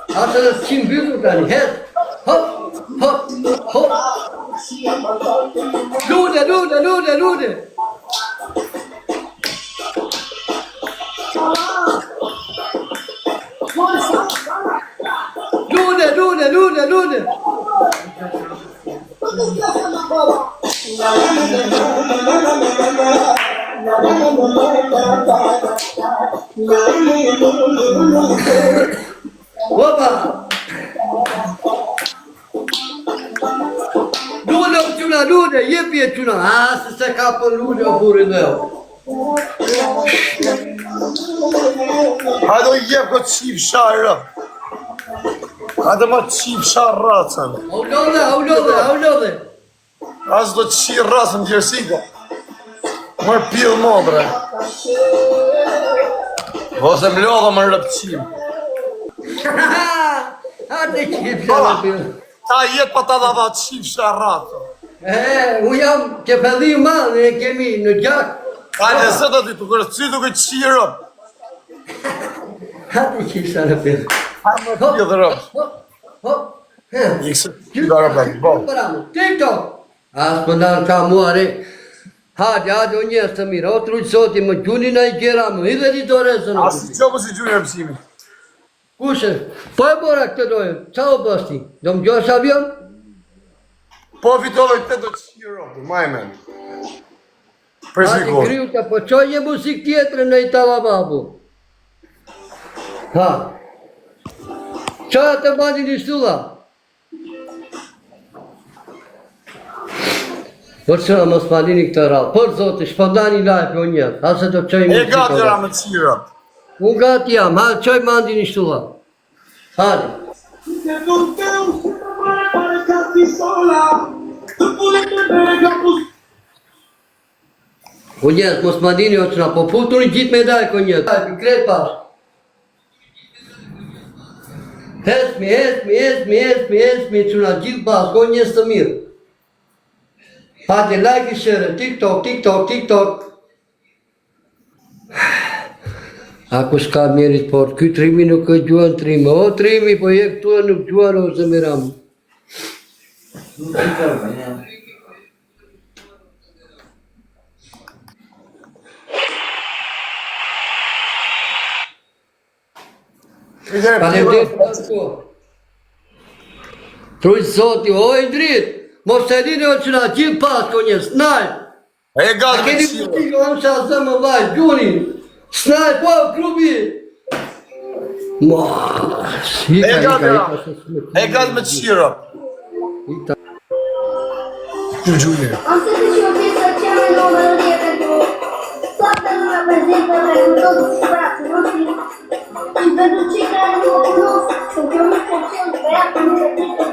Atë në qimë bytur tani, hez. Hop, hop, hop. Lude. Lude. Opa! Lude, jepi e quna. Se ka për lude o burin dhe. Hajde o jep këtë qip sharë. Hajde ma qip sharë racën. Au lodhe. As do qip racën djersika. Mërë pil modre. Ose më lodhe më rëp qip. Hajde qip sharë pil. Ta jetë pa ta da dha qip sharë racën. Unë jam që pëllim madhe e kemi në gjak. Hajde se të ti të kërë ty duke qirëm. Hajde qip sharë pil. Hajde më pil dhe rëp. Hop. Ikse qip sharë rëp. TikTok. Asë më ndarë ka muare. Hajde o njërës të mirë. O trujtë soti më gjuni në i gjera më. I dhe di do resë në Asi qo më si gjuni e mësimi. Kushe? Po e bora këtë dojë. Qa o bësti? Do më gjosh avion? Po fitove të do qirëm. Majmen. Hajde kriuta, po qoj një musik tjetër në i talababu. Ha. Qa të bani një shtulla? Për që mos malini këtë rallë, për zotë, shpëndani lajë për njërë, asë të qojmë E gati ra me qirëm. Unë gati jam, ha, qoj mandi një shtulla. Hadi. O njërë, mos malini o qëna, po putu një gjitë me dajë ko njërë. Hajë, kretë pas. Hesmi, qëna gjitë pas, ko njës të mirë. Hajde, like i share, TikTok. Ako s'ka mjerit por, ky trimi nuk e gjuan trimi. O trimi, po je këtu e nuk gjuan o se me ramë. Trujtë zoti, o e dritë. Mos të edhine o qëna gjithë pas ko një snaj. E gati me keni qirëm. putikë o në qa zëmë vaj, gjuni. Snaj, po, klubi. E gati me qirëm. Që gjuni. Anche se ci ho chiesto al cielo il nome non riesco più. Sotto una presenza per tutto il spazio, non si vedo città non conosco, che mi funziona per altri non è tutto